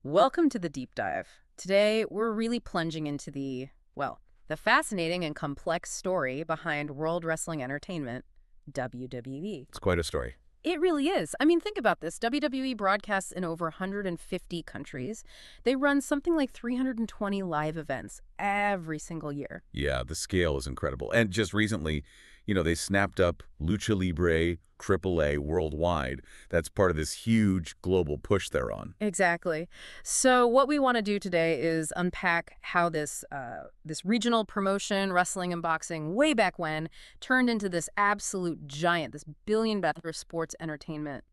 Welcome to the deep dive. Today, we're really plunging into the fascinating and complex story behind World Wrestling Entertainment, WWE. It's quite a story. It really is. I mean, think about this. WWE broadcasts in over 150 countries. They run something like 320 live events every single year. Yeah, the scale is incredible. And just recently, they snapped up Lucha Libre AAA worldwide. That's part of this huge global push they're on. Exactly. So what we want to do today is unpack how this regional promotion, wrestling and boxing, way back when, turned into this absolute giant, this billion-dollar sports entertainment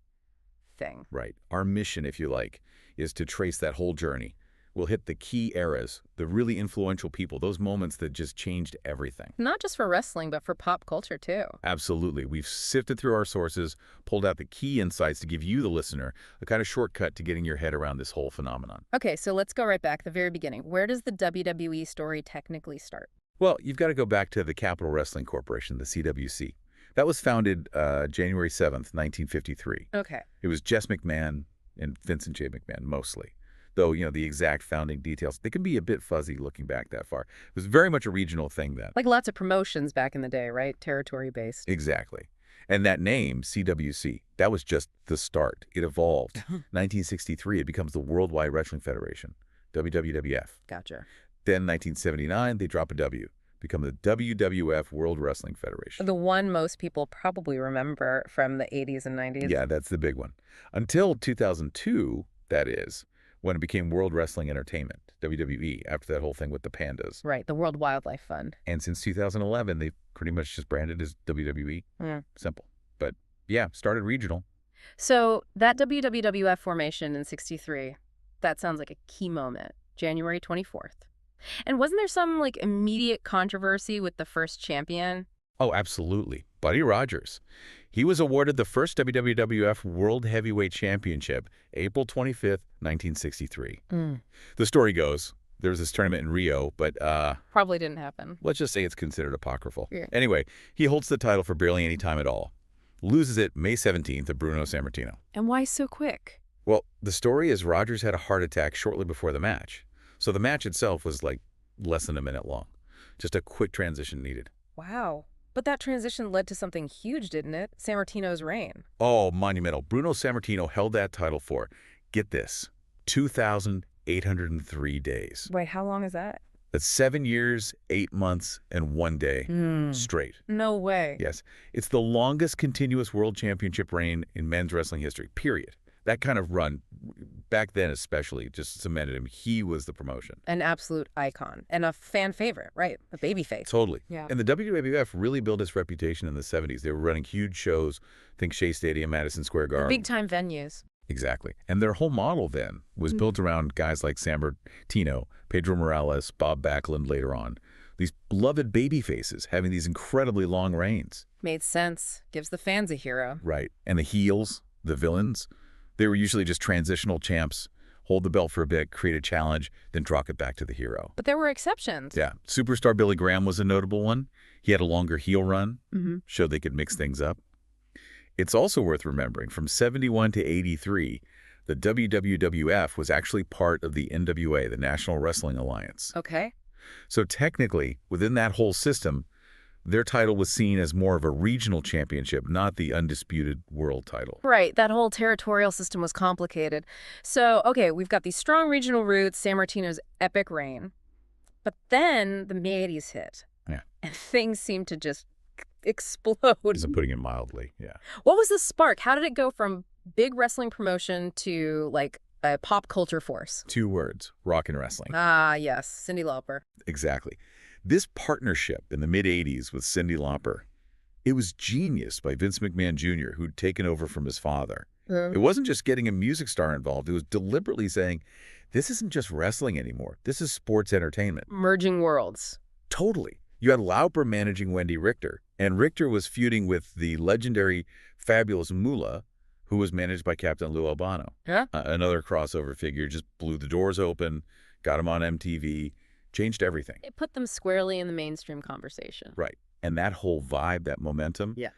thing. Right. Our mission, if you like, is to trace that whole journey. We'll hit the key eras, the really influential people, those moments that just changed everything. Not just for wrestling, but for pop culture, too. Absolutely. We've sifted through our sources, pulled out the key insights to give you, the listener, a kind of shortcut to getting your head around this whole phenomenon. Okay, so let's go right back to the very beginning. Where does the WWE story technically start? Well, you've got to go back to the Capital Wrestling Corporation, the CWC. That was founded January 7th, 1953. Okay. It was Jess McMahon and Vincent J. McMahon, mostly. Though, the exact founding details, they can be a bit fuzzy looking back that far. It was very much a regional thing then. Like lots of promotions back in the day, right? Territory-based. Exactly. And that name, CWC, that was just the start. It evolved. 1963, it becomes the Worldwide Wrestling Federation, WWF. Gotcha. Then 1979, they drop a W, become the WWF World Wrestling Federation. The one most people probably remember from the 80s and 90s. Yeah, that's the big one. Until 2002, that is, when it became World Wrestling Entertainment, WWE, after that whole thing with the pandas. Right, the World Wildlife Fund. And since 2011, they've pretty much just branded as WWE. Simple. But yeah, started regional. So that WWF formation in 63, that sounds like a key moment, January 24th. And wasn't there some immediate controversy with the first champion? Oh, absolutely. Buddy Rogers. He was awarded the first WWF World Heavyweight Championship, April 25th, 1963. The story goes, there was this tournament in Rio, but probably didn't happen. Let's just say it's considered apocryphal. Yeah. Anyway, he holds the title for barely any time at all. Loses it May 17th to Bruno Sammartino. And why so quick? Well, the story is Rogers had a heart attack shortly before the match. So the match itself was less than a minute long. Just a quick transition needed. Wow. But that transition led to something huge, didn't it? Sammartino's reign. Oh, monumental. Bruno Sammartino held that title for, get this, 2,803 days. Wait, how long is that? That's 7 years, 8 months, and 1 day straight. No way. Yes. It's the longest continuous world championship reign in men's wrestling history, period. That kind of run, back then especially, just cemented him. He was the promotion. An absolute icon. And a fan favorite, right? A babyface. Totally. Yeah. And the WWF really built its reputation in the 70s. They were running huge shows, think Shea Stadium, Madison Square Garden. Big-time venues. Exactly. And their whole model then was built around guys like Sammartino, Pedro Morales, Bob Backlund later on. These beloved baby faces having these incredibly long reigns. Made sense. Gives the fans a hero. Right. And the heels, the villains, they were usually just transitional champs, hold the belt for a bit, create a challenge, then drop it back to the hero. But there were exceptions. Yeah. Superstar Billy Graham was a notable one. He had a longer heel run, showed they could mix things up. It's also worth remembering, from 71 to 83, the WWF was actually part of the NWA, the National Wrestling Alliance. Okay. So technically, within that whole system, their title was seen as more of a regional championship, not the undisputed world title. Right. That whole territorial system was complicated. So, okay, we've got these strong regional roots, Sammartino's epic reign. But then the mid-80s hit. Yeah. And things seemed to just explode. I'm putting it mildly, yeah. What was the spark? How did it go from big wrestling promotion to, a pop culture force? 2 words, rock and wrestling. Ah, yes. Cyndi Lauper. Exactly. This partnership in the mid-80s with Cyndi Lauper, it was genius by Vince McMahon Jr., who'd taken over from his father. It wasn't just getting a music star involved. It was deliberately saying, this isn't just wrestling anymore. This is sports entertainment. Merging worlds. Totally. You had Lauper managing Wendy Richter, and Richter was feuding with the legendary Fabulous Moolah, who was managed by Captain Lou Albano. Yeah. Another crossover figure, just blew the doors open, got him on MTV, changed everything. It put them squarely in the mainstream conversation. Right. And that whole vibe, that momentum, Yeah.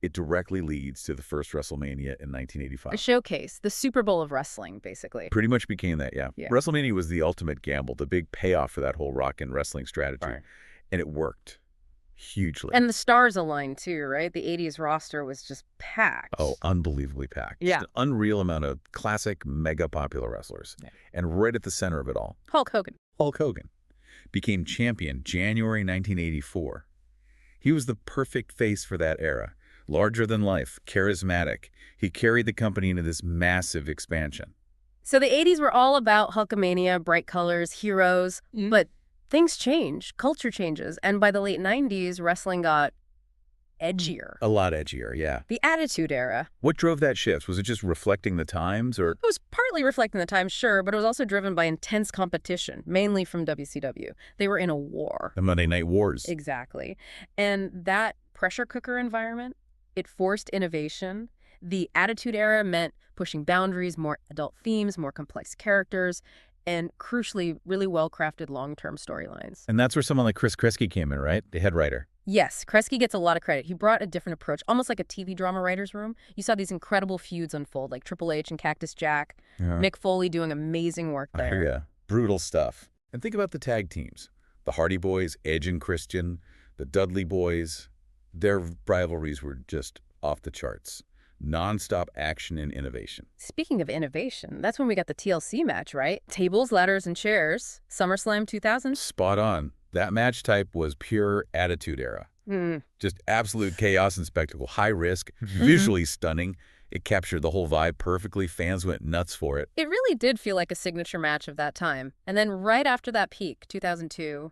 It directly leads to the first WrestleMania in A 1985. showcase, the Super Bowl of wrestling, basically. Pretty much became that, yeah. Yeah. WrestleMania was the ultimate gamble, the big payoff for that whole rock and wrestling strategy. Right. And it worked hugely. And the stars aligned too, right? The 80s roster was just packed. Oh, unbelievably packed. Yeah. Just an unreal amount of classic, mega popular wrestlers. Yeah. And right at the center of it all, Hulk Hogan. Hulk Hogan became champion January 1984. He was the perfect face for that era. Larger than life, charismatic. He carried the company into this massive expansion. So the 80s were all about Hulkamania, bright colors, heroes, but things change, culture changes, and by the late 90s, wrestling got edgier. A lot edgier, yeah. The Attitude Era. What drove that shift? Was it just reflecting the times, or? It was partly reflecting the times, sure, but it was also driven by intense competition, mainly from WCW. They were in a war. The Monday Night Wars. Exactly. And that pressure cooker environment, it forced innovation. The Attitude Era meant pushing boundaries, more adult themes, more complex characters, and crucially, really well-crafted long-term storylines. And that's where someone like Chris Kreski came in, right? The head writer. Yes, Kreski gets a lot of credit. He brought a different approach, almost like a TV drama writer's room. You saw these incredible feuds unfold, like Triple H and Cactus Jack, Mick Foley doing amazing work there. I hear ya. Brutal stuff. And think about the tag teams. The Hardy Boys, Edge and Christian, the Dudley Boys. Their rivalries were just off the charts. Non-stop action and innovation. Speaking of innovation, that's when we got the TLC match, right? Tables, ladders, and chairs. SummerSlam 2000? Spot on. That match type was pure Attitude Era. Just absolute chaos and spectacle. High risk, visually stunning. It captured the whole vibe perfectly. Fans went nuts for it. It really did feel like a signature match of that time. And then right after that peak, 2002,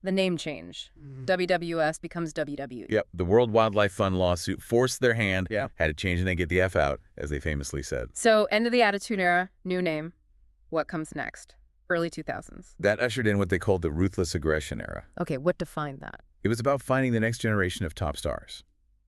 the name change. WWS becomes WWE. Yep, the World Wildlife Fund lawsuit forced their hand, had to change and then get the F out, as they famously said. So, end of the Attitude Era, new name. What comes next? Early 2000s. That ushered in what they called the Ruthless Aggression Era. Okay, what defined that? It was about finding the next generation of top stars.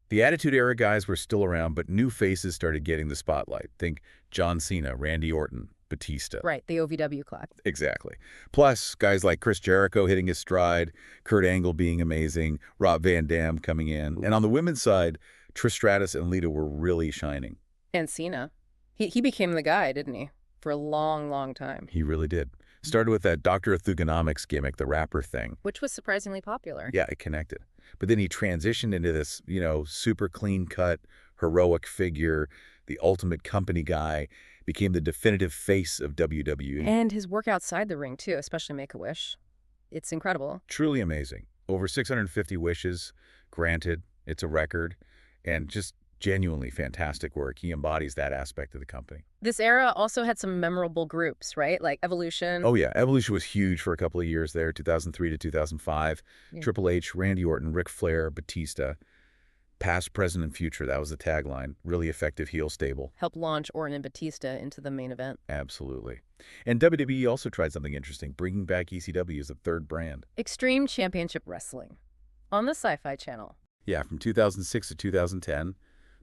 The Attitude Era guys were still around, but new faces started getting the spotlight. Think John Cena, Randy Orton, Batista. Right, the OVW clock. Exactly. Plus, guys like Chris Jericho hitting his stride, Kurt Angle being amazing, Rob Van Dam coming in. And on the women's side, Trish Stratus and Lita were really shining. And Cena. He became the guy, didn't he? For a long, long time. He really did. Started with that Dr. Thugonomics gimmick, the rapper thing. Which was surprisingly popular. Yeah, it connected. But then he transitioned into this, super clean-cut, heroic figure, the ultimate company guy, became the definitive face of WWE. And his work outside the ring, too, especially Make-A-Wish. It's incredible. Truly amazing. Over 650 wishes granted. It's a record. And just genuinely fantastic work. He embodies that aspect of the company. This era also had some memorable groups, right? Like Evolution. Oh, yeah. Evolution was huge for a couple of years there, 2003 to 2005. Yeah. Triple H, Randy Orton, Ric Flair, Batista. Past, present, and future. That was the tagline. Really effective heel stable. Helped launch Orton and Batista into the main event. Absolutely. And WWE also tried something interesting, bringing back ECW as a third brand. Extreme Championship Wrestling on the Sci-Fi Channel. Yeah, from 2006 to 2010.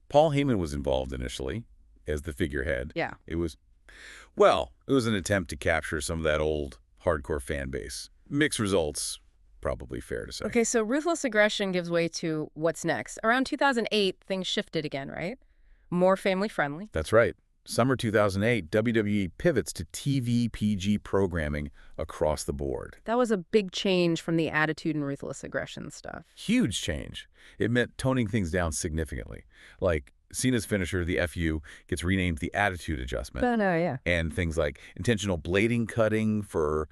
Paul Heyman was involved initially as the figurehead. Yeah. It was an attempt to capture some of that old hardcore fan base. Mixed results, probably fair to say. Okay, so Ruthless Aggression gives way to what's next. Around 2008, things shifted again, right? More family-friendly. That's right. Summer 2008, WWE pivots to TV PG programming across the board. That was a big change from the Attitude and Ruthless Aggression stuff. Huge change. It meant toning things down significantly. Like Cena's finisher, the FU, gets renamed the Attitude Adjustment. Yeah. And things like intentional blading cutting for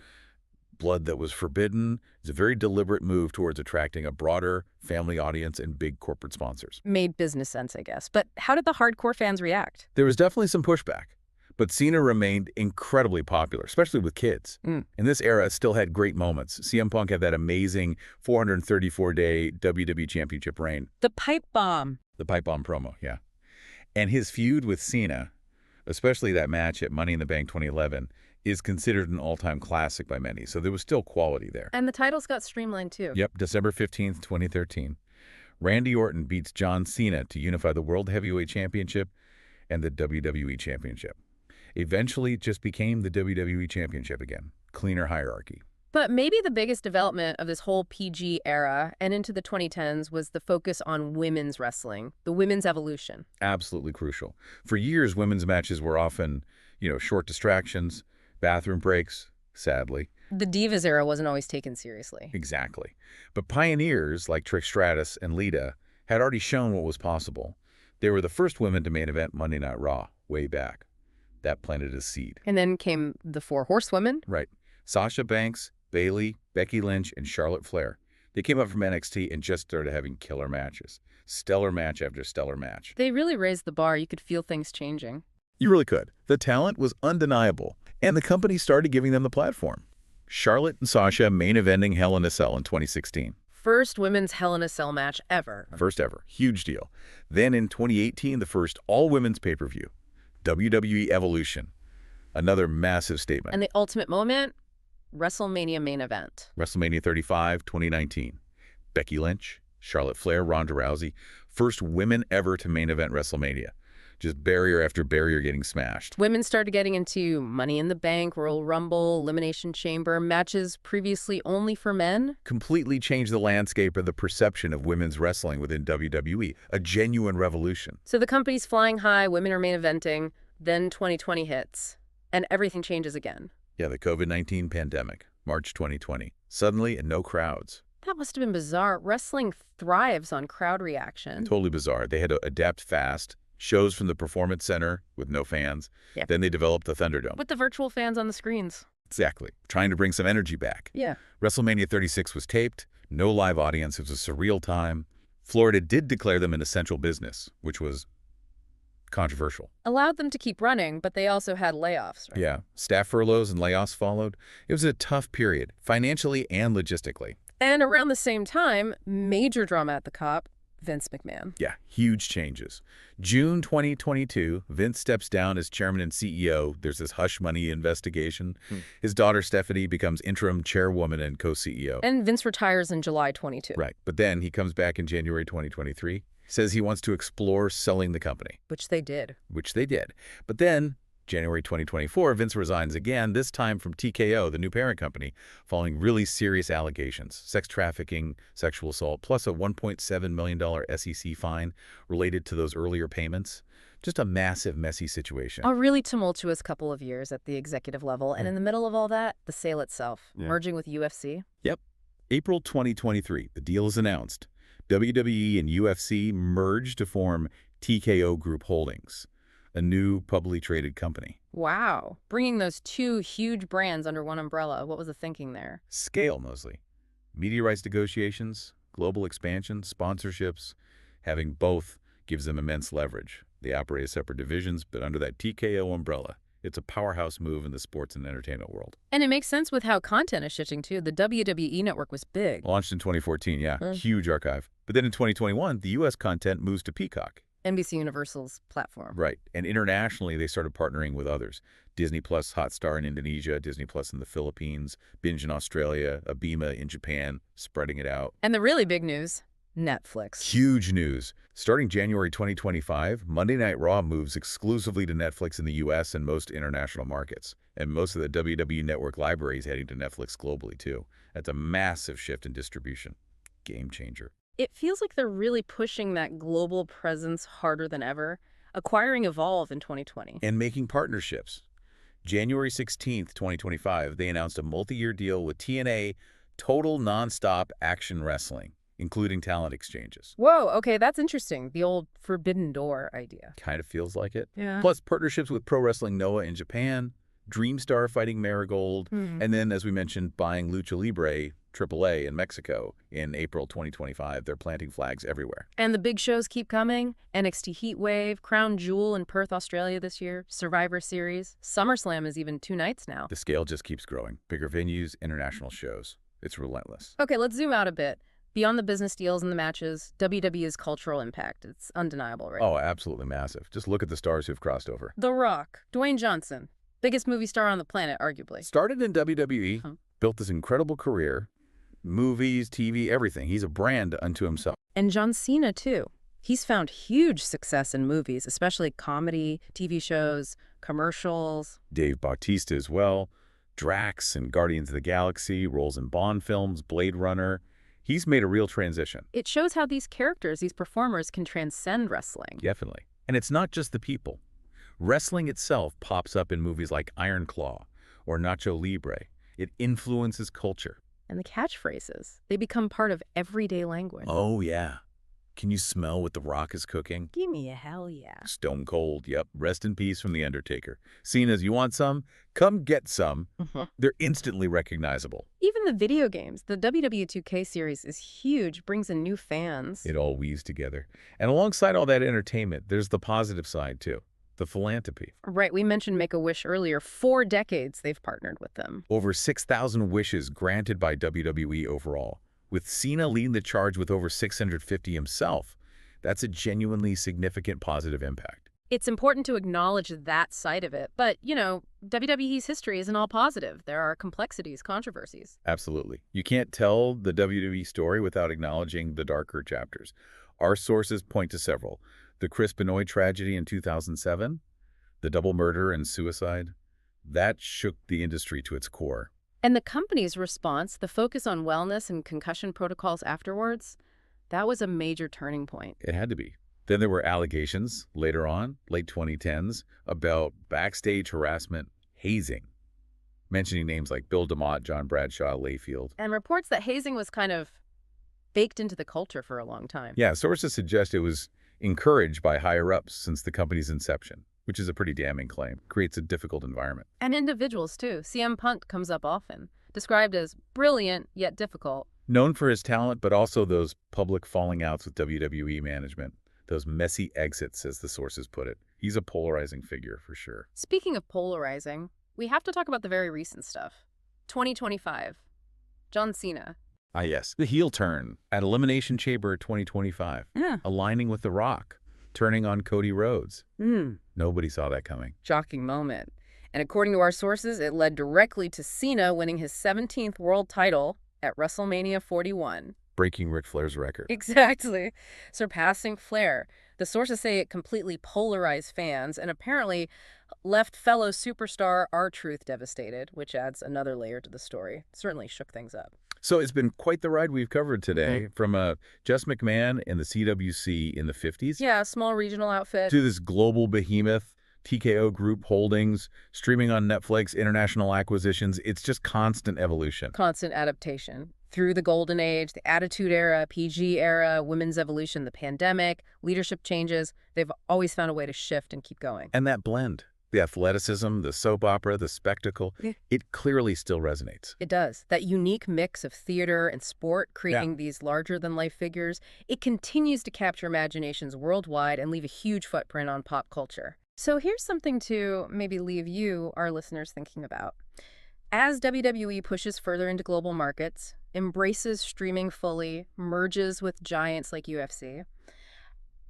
blood that was forbidden is a very deliberate move towards attracting a broader family audience and big corporate sponsors. Made business sense, I guess. But how did the hardcore fans react? There was definitely some pushback, but Cena remained incredibly popular, especially with kids. In this era, it still had great moments. CM Punk had that amazing 434-day WWE Championship reign. The pipe bomb. The pipe bomb promo, yeah. And his feud with Cena, especially that match at Money in the Bank 2011, is considered an all-time classic by many, so there was still quality there. And the titles got streamlined, too. Yep, December 15th, 2013. Randy Orton beats John Cena to unify the World Heavyweight Championship and the WWE Championship. Eventually, it just became the WWE Championship again. Cleaner hierarchy. But maybe the biggest development of this whole PG era and into the 2010s was the focus on women's wrestling, the women's evolution. Absolutely crucial. For years, women's matches were often, short distractions, bathroom breaks, sadly. The Divas era wasn't always taken seriously. Exactly. But pioneers like Trish Stratus and Lita had already shown what was possible. They were the first women to main event Monday Night Raw, way back. That planted a seed. And then came the Four Horsewomen. Right. Sasha Banks, Bayley, Becky Lynch, and Charlotte Flair. They came up from NXT and just started having killer matches. Stellar match after stellar match. They really raised the bar. You could feel things changing. You really could. The talent was undeniable, and the company started giving them the platform. Charlotte and Sasha main eventing Hell in a Cell in 2016. First women's Hell in a Cell match ever. First ever. Huge deal. Then in 2018, the first all-women's pay-per-view, WWE Evolution. Another massive statement. And the ultimate moment, WrestleMania main event. WrestleMania 35, 2019. Becky Lynch, Charlotte Flair, Ronda Rousey. First women ever to main event WrestleMania. Just barrier after barrier getting smashed. Women started getting into Money in the Bank, Royal Rumble, Elimination Chamber, matches previously only for men. Completely changed the landscape of the perception of women's wrestling within WWE. A genuine revolution. So the company's flying high, women are main eventing, then 2020 hits, and everything changes again. Yeah, the COVID-19 pandemic, March 2020. Suddenly, and no crowds. That must have been bizarre. Wrestling thrives on crowd reaction. Totally bizarre. They had to adapt fast. Shows from the Performance Center with no fans. Yep. Then they developed the Thunderdome. With the virtual fans on the screens. Exactly. Trying to bring some energy back. Yeah. WrestleMania 36 was taped. No live audience. It was a surreal time. Florida did declare them an essential business, which was controversial. Allowed them to keep running, but they also had layoffs, right? Yeah. Staff furloughs and layoffs followed. It was a tough period, financially and logistically. And around the same time, major drama at the COP, Vince McMahon. Yeah, huge changes. June 2022, Vince steps down as chairman and CEO. There's this hush money investigation. His daughter, Stephanie, becomes interim chairwoman and co-CEO. And Vince retires in July 22. Right. But then he comes back in January 2023, says he wants to explore selling the company. Which they did. Which they did. But then, January 2024, Vince resigns again, this time from TKO, the new parent company, following really serious allegations, sex trafficking, sexual assault, plus a $1.7 million SEC fine related to those earlier payments. Just a massive, messy situation. A really tumultuous couple of years at the executive level. And in the middle of all that, the sale itself, merging with UFC. Yep. April 2023, the deal is announced. WWE and UFC merged to form TKO Group Holdings, a new publicly traded company. Wow. Bringing those two huge brands under one umbrella. What was the thinking there? Scale, mostly. Media rights negotiations, global expansion, sponsorships. Having both gives them immense leverage. They operate as separate divisions, but under that TKO umbrella. It's a powerhouse move in the sports and entertainment world. And it makes sense with how content is shifting, too. The WWE network was big. Launched in 2014, yeah. Huge archive. But then in 2021, the U.S. content moves to Peacock. NBC Universal's platform. Right. And internationally, they started partnering with others. Disney Plus Hotstar in Indonesia, Disney Plus in the Philippines, Binge in Australia, Abema in Japan, spreading it out. And the really big news, Netflix. Huge news. Starting January 2025, Monday Night Raw moves exclusively to Netflix in the U.S. and most international markets. And most of the WWE Network library is heading to Netflix globally, too. That's a massive shift in distribution. Game changer. It feels like they're really pushing that global presence harder than ever, acquiring Evolve in 2020. And making partnerships. January 16th, 2025, they announced a multi-year deal with TNA Total Nonstop Action Wrestling, including talent exchanges. Whoa, okay, that's interesting. The old Forbidden Door idea. Kind of feels like it. Yeah. Plus partnerships with Pro Wrestling Noah in Japan, Dreamstar fighting Marigold, and then, as we mentioned, buying Lucha Libre AAA in Mexico in April 2025. They're planting flags everywhere. And the big shows keep coming. NXT Heatwave, Crown Jewel in Perth, Australia this year, Survivor Series. SummerSlam is even 2 nights now. The scale just keeps growing. Bigger venues, international shows. It's relentless. Okay, let's zoom out a bit. Beyond the business deals and the matches, WWE's cultural impact, it's undeniable, right? Oh, absolutely massive. Just look at the stars who've crossed over. The Rock, Dwayne Johnson, biggest movie star on the planet, arguably. Started in WWE, built this incredible career, movies, TV, everything. He's a brand unto himself. And John Cena, too. He's found huge success in movies, especially comedy, TV shows, commercials. Dave Bautista as well. Drax in Guardians of the Galaxy, roles in Bond films, Blade Runner. He's made a real transition. It shows how these characters, these performers, can transcend wrestling. Definitely. And it's not just the people. Wrestling itself pops up in movies like Iron Claw or Nacho Libre. It influences culture. And the catchphrases, they become part of everyday language. Oh, yeah. Can you smell what The Rock is cooking? Give me a hell yeah. Stone Cold, yep. Rest in peace from The Undertaker. Cena's, you want some? Come get some. They're instantly recognizable. Even the video games, the WWE 2K series is huge, brings in new fans. It all weaves together. And alongside all that entertainment, there's the positive side, too. The philanthropy. Right, we mentioned Make-A-Wish earlier. 4 decades they've partnered with them. Over 6,000 wishes granted by WWE overall, with Cena leading the charge with over 650 himself. That's a genuinely significant positive impact. It's important to acknowledge that side of it. But, WWE's history isn't all positive. There are complexities, controversies. Absolutely. You can't tell the WWE story without acknowledging the darker chapters. Our sources point to several. The Chris Benoit tragedy in 2007, the double murder and suicide, that shook the industry to its core. And the company's response, the focus on wellness and concussion protocols afterwards, that was a major turning point. It had to be. Then there were allegations later on, late 2010s, about backstage harassment, hazing, mentioning names like Bill DeMott, John Bradshaw, Layfield. And reports that hazing was kind of baked into the culture for a long time. Yeah, sources suggest it was encouraged by higher-ups since the company's inception, which is a pretty damning claim. Creates a difficult environment. And individuals, too. CM Punk comes up often, described as brilliant yet difficult. Known for his talent, but also those public falling outs with WWE management. Those messy exits, as the sources put it. He's a polarizing figure, for sure. Speaking of polarizing, we have to talk about the very recent stuff. 2025. John Cena. Ah, yes. The heel turn at Elimination Chamber 2025. Yeah. Aligning with The Rock. Turning on Cody Rhodes. Nobody saw that coming. Shocking moment. And according to our sources, it led directly to Cena winning his 17th world title at WrestleMania 41. Breaking Ric Flair's record. Exactly. Surpassing Flair. The sources say it completely polarized fans and apparently left fellow superstar R-Truth devastated, which adds another layer to the story. Certainly shook things up. So it's been quite the ride we've covered today, from Jess McMahon and the CWC in the 50s. Yeah, a small regional outfit. To this global behemoth, TKO Group Holdings, streaming on Netflix, international acquisitions. It's just constant evolution. Constant adaptation. Through the Golden Age, the Attitude Era, PG Era, Women's Evolution, the pandemic, leadership changes, they've always found a way to shift and keep going. And that blend, the athleticism, the soap opera, the spectacle, it clearly still resonates. It does. That unique mix of theater and sport, creating these larger-than-life figures, it continues to capture imaginations worldwide and leave a huge footprint on pop culture. So here's something to maybe leave you, our listeners, thinking about. As WWE pushes further into global markets, embraces streaming fully, merges with giants like UFC,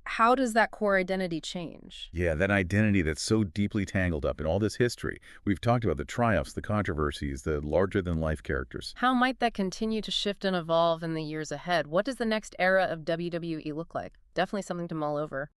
how does that core identity change? Yeah, that identity that's so deeply tangled up in all this history. We've talked about the triumphs, the controversies, the larger-than-life characters. How might that continue to shift and evolve in the years ahead? What does the next era of WWE look like? Definitely something to mull over.